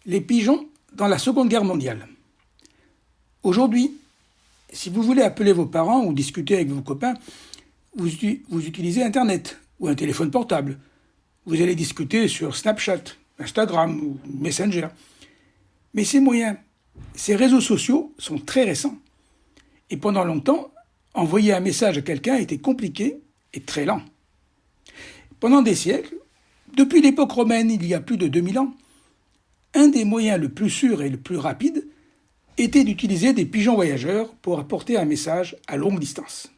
Les pigeons dans la Seconde Guerre mondiale. Aujourd'hui, si vous voulez appeler vos parents ou discuter avec vos copains, vous utilisez Internet ou un téléphone portable. Vous allez discuter sur Snapchat, Instagram ou Messenger. Mais ces moyens, ces réseaux sociaux sont très récents. Et pendant longtemps, envoyer un message à quelqu'un était compliqué et très lent. Pendant des siècles, depuis l'époque romaine, il y a plus de 2000 ans, un des moyens le plus sûr et le plus rapide était d'utiliser des pigeons voyageurs pour apporter un message à longue distance.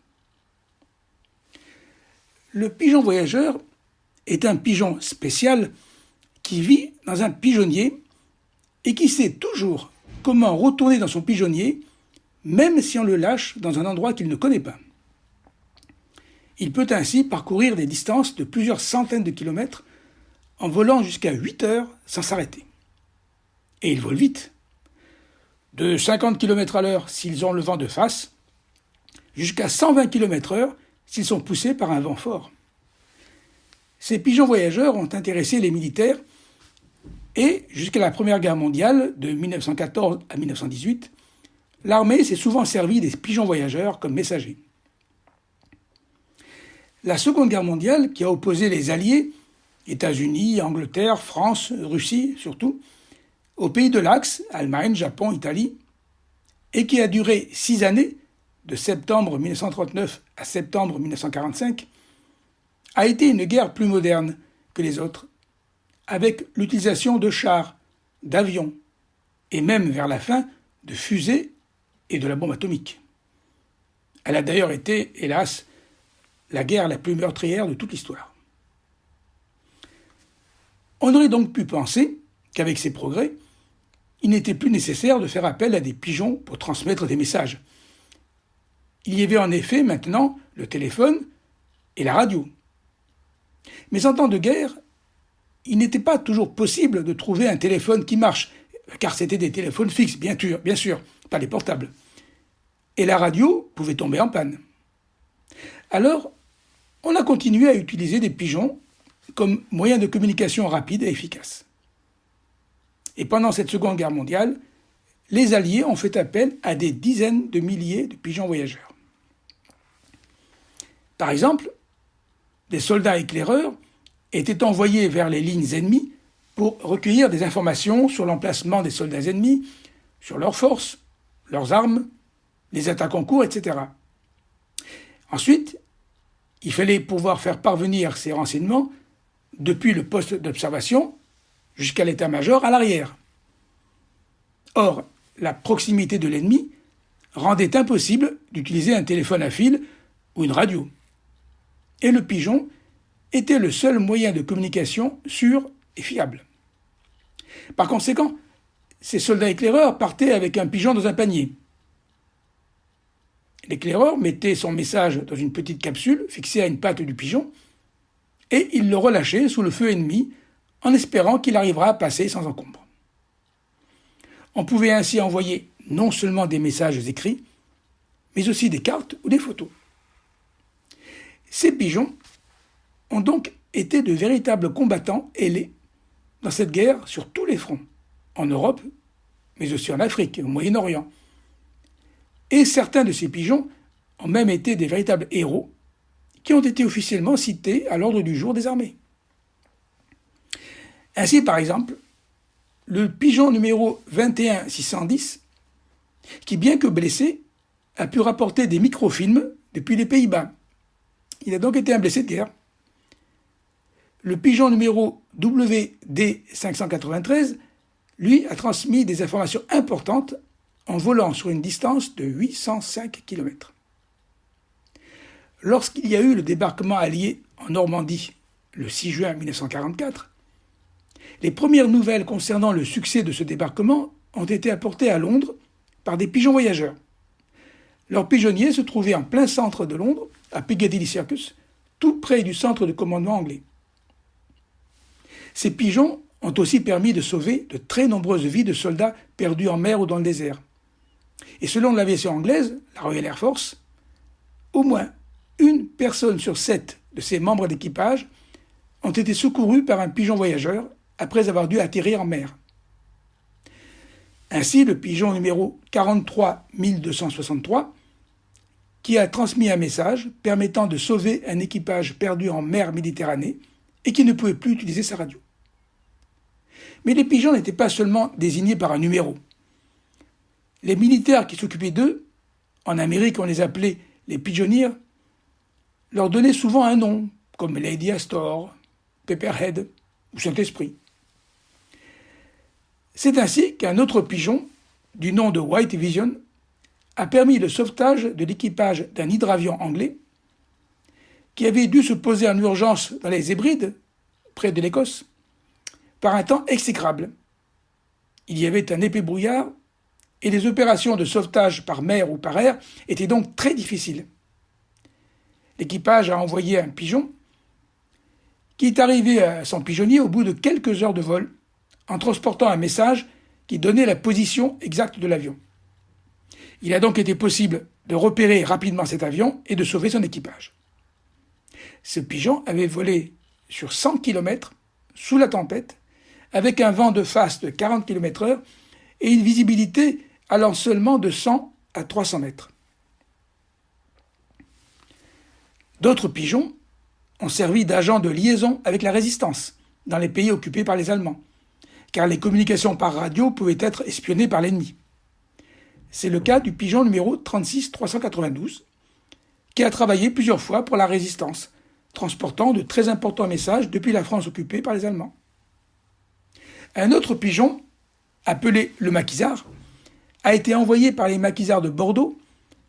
Le pigeon voyageur est un pigeon spécial qui vit dans un pigeonnier et qui sait toujours comment retourner dans son pigeonnier, même si on le lâche dans un endroit qu'il ne connaît pas. Il peut ainsi parcourir des distances de plusieurs centaines de kilomètres en volant jusqu'à 8 heures sans s'arrêter. Et ils volent vite. De 50 km à l'heure s'ils ont le vent de face, jusqu'à 120 km/h s'ils sont poussés par un vent fort. Ces pigeons voyageurs ont intéressé les militaires et, jusqu'à la Première Guerre mondiale, de 1914 à 1918, l'armée s'est souvent servie des pigeons voyageurs comme messagers. La Seconde Guerre mondiale, qui a opposé les Alliés, États-Unis, Angleterre, France, Russie surtout, aux pays de l'Axe, Allemagne, Japon, Italie, et qui a duré 6 années, de septembre 1939 à septembre 1945, a été une guerre plus moderne que les autres, avec l'utilisation de chars, d'avions, et même vers la fin, de fusées et de la bombe atomique. Elle a d'ailleurs été, hélas, la guerre la plus meurtrière de toute l'histoire. On aurait donc pu penser qu'avec ces progrès, il n'était plus nécessaire de faire appel à des pigeons pour transmettre des messages. Il y avait en effet maintenant le téléphone et la radio. Mais en temps de guerre, il n'était pas toujours possible de trouver un téléphone qui marche, car c'était des téléphones fixes, bien sûr, pas des portables. Et la radio pouvait tomber en panne. Alors, on a continué à utiliser des pigeons comme moyen de communication rapide et efficace. Et pendant cette Seconde Guerre mondiale, les Alliés ont fait appel à des dizaines de milliers de pigeons voyageurs. Par exemple, des soldats éclaireurs étaient envoyés vers les lignes ennemies pour recueillir des informations sur l'emplacement des soldats ennemis, sur leurs forces, leurs armes, les attaques en cours, etc. Ensuite, il fallait pouvoir faire parvenir ces renseignements depuis le poste d'observation jusqu'à l'état-major à l'arrière. Or, la proximité de l'ennemi rendait impossible d'utiliser un téléphone à fil ou une radio. Et le pigeon était le seul moyen de communication sûr et fiable. Par conséquent, ces soldats éclaireurs partaient avec un pigeon dans un panier. L'éclaireur mettait son message dans une petite capsule fixée à une patte du pigeon et il le relâchait sous le feu ennemi en espérant qu'il arrivera à passer sans encombre. On pouvait ainsi envoyer non seulement des messages écrits, mais aussi des cartes ou des photos. Ces pigeons ont donc été de véritables combattants ailés dans cette guerre sur tous les fronts, en Europe, mais aussi en Afrique et au Moyen-Orient. Et certains de ces pigeons ont même été des véritables héros qui ont été officiellement cités à l'ordre du jour des armées. Ainsi, par exemple, le pigeon numéro 21610, qui bien que blessé, a pu rapporter des microfilms depuis les Pays-Bas. Il a donc été un blessé de guerre. Le pigeon numéro WD593, lui, a transmis des informations importantes en volant sur une distance de 805 km. Lorsqu'il y a eu le débarquement allié en Normandie le 6 juin 1944, les premières nouvelles concernant le succès de ce débarquement ont été apportées à Londres par des pigeons voyageurs. Leur pigeonnier se trouvait en plein centre de Londres, à Piccadilly Circus, tout près du centre de commandement anglais. Ces pigeons ont aussi permis de sauver de très nombreuses vies de soldats perdus en mer ou dans le désert. Et selon l'aviation anglaise, la Royal Air Force, au moins une personne sur 7 de ses membres d'équipage ont été secourus par un pigeon voyageur après avoir dû atterrir en mer. Ainsi, le pigeon numéro 43263, qui a transmis un message permettant de sauver un équipage perdu en mer Méditerranée et qui ne pouvait plus utiliser sa radio. Mais les pigeons n'étaient pas seulement désignés par un numéro. Les militaires qui s'occupaient d'eux, en Amérique on les appelait les pigeonniers, leur donnaient souvent un nom, comme Lady Astor, Pepperhead ou Saint-Esprit. C'est ainsi qu'un autre pigeon, du nom de White Vision, a permis le sauvetage de l'équipage d'un hydravion anglais qui avait dû se poser en urgence dans les Hébrides, près de l'Écosse, par un temps exécrable. Il y avait un épais brouillard et les opérations de sauvetage par mer ou par air étaient donc très difficiles. L'équipage a envoyé un pigeon qui est arrivé à son pigeonnier au bout de quelques heures de vol en transportant un message qui donnait la position exacte de l'avion. Il a donc été possible de repérer rapidement cet avion et de sauver son équipage. Ce pigeon avait volé sur 100 km sous la tempête, avec un vent de face de 40 km/h et une visibilité allant seulement de 100 à 300 mètres. D'autres pigeons ont servi d'agents de liaison avec la résistance dans les pays occupés par les Allemands, car les communications par radio pouvaient être espionnées par l'ennemi. C'est le cas du pigeon numéro 36392, qui a travaillé plusieurs fois pour la résistance, transportant de très importants messages depuis la France occupée par les Allemands. Un autre pigeon, appelé le maquisard, a été envoyé par les maquisards de Bordeaux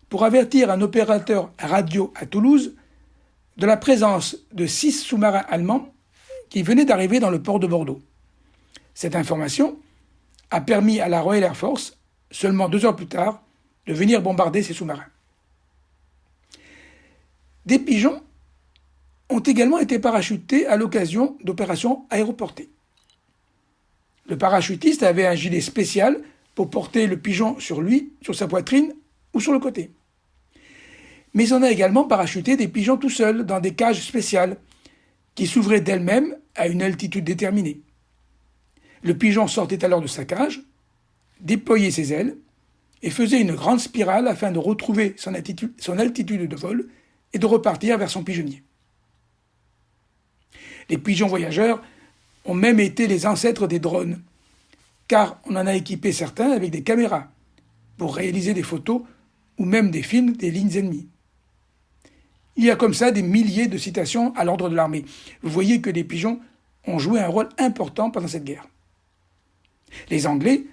pour avertir un opérateur radio à Toulouse de la présence de 6 sous-marins allemands qui venaient d'arriver dans le port de Bordeaux. Cette information a permis à la Royal Air Force, seulement 2 heures plus tard, de venir bombarder ces sous-marins. Des pigeons ont également été parachutés à l'occasion d'opérations aéroportées. Le parachutiste avait un gilet spécial pour porter le pigeon sur lui, sur sa poitrine ou sur le côté. Mais on a également parachuté des pigeons tout seuls dans des cages spéciales qui s'ouvraient d'elles-mêmes à une altitude déterminée. Le pigeon sortait alors de sa cage, déployait ses ailes et faisait une grande spirale afin de retrouver son altitude de vol et de repartir vers son pigeonnier. Les pigeons voyageurs ont même été les ancêtres des drones, car on en a équipé certains avec des caméras pour réaliser des photos ou même des films des lignes ennemies. Il y a comme ça des milliers de citations à l'ordre de l'armée. Vous voyez que les pigeons ont joué un rôle important pendant cette guerre. Les Anglais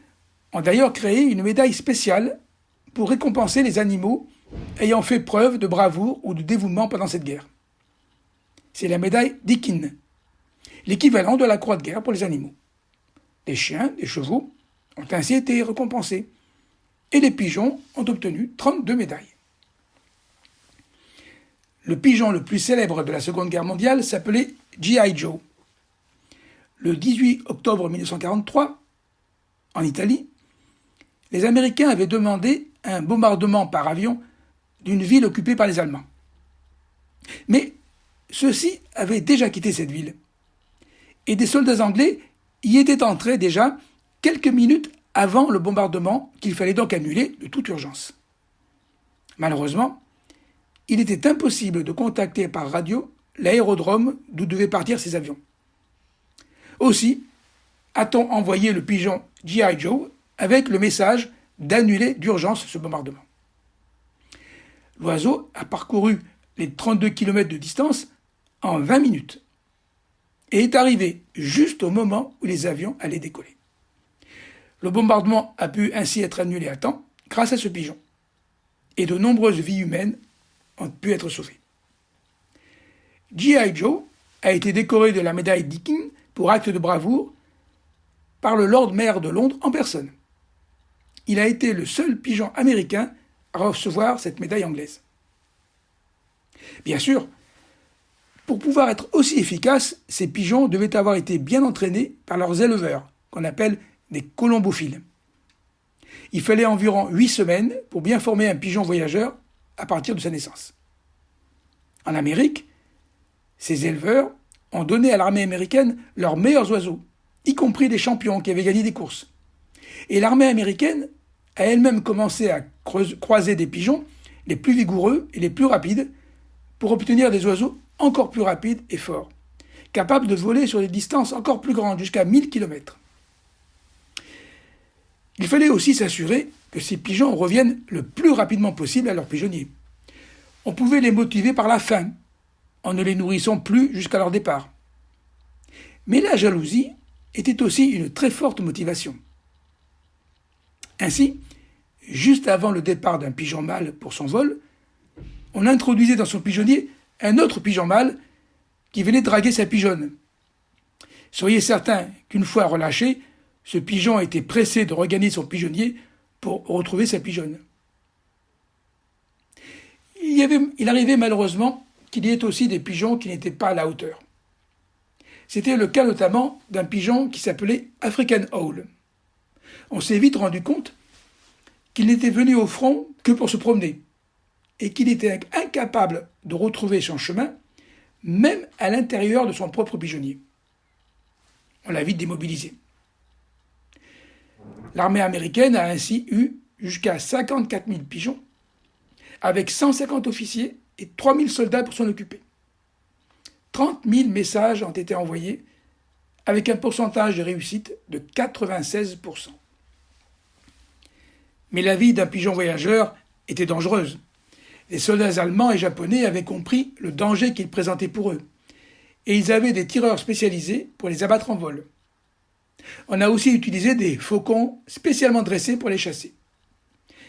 ont d'ailleurs créé une médaille spéciale pour récompenser les animaux ayant fait preuve de bravoure ou de dévouement pendant cette guerre. C'est la médaille Deakin, l'équivalent de la croix de guerre pour les animaux. Les chiens, les chevaux ont ainsi été récompensés et les pigeons ont obtenu 32 médailles. Le pigeon le plus célèbre de la Seconde Guerre mondiale s'appelait G.I. Joe. Le 18 octobre 1943, en Italie, les Américains avaient demandé un bombardement par avion d'une ville occupée par les Allemands. Mais ceux-ci avaient déjà quitté cette ville, et des soldats anglais y étaient entrés déjà quelques minutes avant le bombardement qu'il fallait donc annuler de toute urgence. Malheureusement, il était impossible de contacter par radio l'aérodrome d'où devaient partir ces avions. Aussi, a-t-on envoyé le pigeon G.I. Joe avec le message d'annuler d'urgence ce bombardement. L'oiseau a parcouru les 32 km de distance en 20 minutes et est arrivé juste au moment où les avions allaient décoller. Le bombardement a pu ainsi être annulé à temps grâce à ce pigeon, et de nombreuses vies humaines ont pu être sauvées. G.I. Joe a été décoré de la médaille Deakin pour acte de bravoure par le Lord Mayor de Londres en personne. Il a été le seul pigeon américain à recevoir cette médaille anglaise. Bien sûr, pour pouvoir être aussi efficaces, ces pigeons devaient avoir été bien entraînés par leurs éleveurs, qu'on appelle des colombophiles. Il fallait environ 8 semaines pour bien former un pigeon voyageur à partir de sa naissance. En Amérique, ces éleveurs ont donné à l'armée américaine leurs meilleurs oiseaux, y compris des champions qui avaient gagné des courses. Et l'armée américaine a elle-même commencé à croiser des pigeons les plus vigoureux et les plus rapides pour obtenir des oiseaux encore plus rapides et forts, capables de voler sur des distances encore plus grandes, jusqu'à 1000 km. Il fallait aussi s'assurer que ces pigeons reviennent le plus rapidement possible à leur pigeonnier. On pouvait les motiver par la faim, en ne les nourrissant plus jusqu'à leur départ. Mais la jalousie était aussi une très forte motivation. Ainsi, juste avant le départ d'un pigeon mâle pour son vol, on introduisait dans son pigeonnier un autre pigeon mâle qui venait draguer sa pigeonne. Soyez certain qu'une fois relâché, ce pigeon était pressé de regagner son pigeonnier pour retrouver sa pigeonne. Il arrivait malheureusement qu'il y ait aussi des pigeons qui n'étaient pas à la hauteur. C'était le cas notamment d'un pigeon qui s'appelait African Owl. On s'est vite rendu compte qu'il n'était venu au front que pour se promener et qu'il était incapable de retrouver son chemin, même à l'intérieur de son propre pigeonnier. On l'a vite démobilisé. L'armée américaine a ainsi eu jusqu'à 54 000 pigeons, avec 150 officiers et 3 000 soldats pour s'en occuper. 30 000 messages ont été envoyés, avec un pourcentage de réussite de 96%. Mais la vie d'un pigeon voyageur était dangereuse. Les soldats allemands et japonais avaient compris le danger qu'il présentait pour eux, et ils avaient des tireurs spécialisés pour les abattre en vol. On a aussi utilisé des faucons spécialement dressés pour les chasser.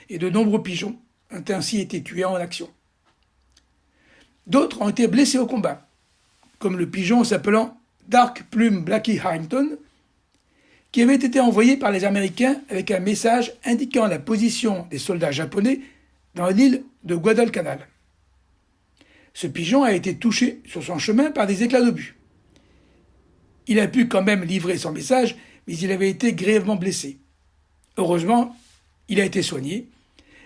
Et de nombreux pigeons ont ainsi été tués en action. D'autres ont été blessés au combat, comme le pigeon s'appelant Dark Plume Blackie Harrington, qui avait été envoyé par les Américains avec un message indiquant la position des soldats japonais dans l'île de Guadalcanal. Ce pigeon a été touché sur son chemin par des éclats d'obus. Il a pu quand même livrer son message, mais il avait été grièvement blessé. Heureusement, il a été soigné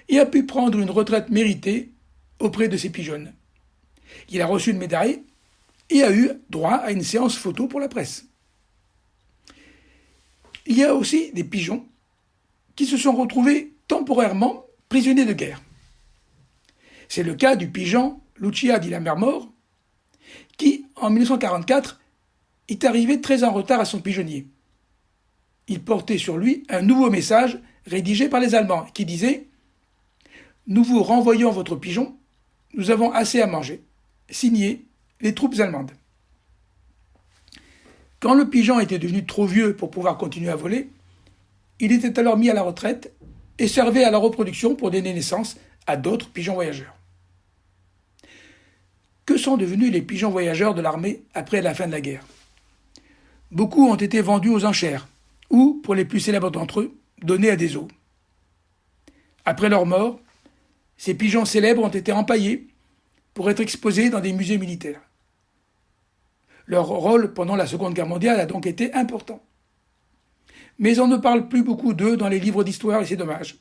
et a pu prendre une retraite méritée auprès de ses pigeonnes. Il a reçu une médaille et a eu droit à une séance photo pour la presse. Il y a aussi des pigeons qui se sont retrouvés temporairement prisonniers de guerre. C'est le cas du pigeon Lucia di Lammermoor, qui, en 1944, est arrivé très en retard à son pigeonnier. Il portait sur lui un nouveau message rédigé par les Allemands qui disait « Nous vous renvoyons votre pigeon, nous avons assez à manger. Signé les troupes allemandes. » Quand le pigeon était devenu trop vieux pour pouvoir continuer à voler, il était alors mis à la retraite et servait à la reproduction pour donner naissance à d'autres pigeons voyageurs. Que sont devenus les pigeons voyageurs de l'armée après la fin de la guerre ? Beaucoup ont été vendus aux enchères, ou, pour les plus célèbres d'entre eux, donnés à des zoos. Après leur mort, ces pigeons célèbres ont été empaillés pour être exposés dans des musées militaires. Leur rôle pendant la Seconde Guerre mondiale a donc été important. Mais on ne parle plus beaucoup d'eux dans les livres d'histoire et c'est dommage.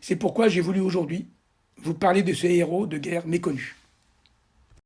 C'est pourquoi j'ai voulu aujourd'hui vous parler de ces héros de guerre méconnus.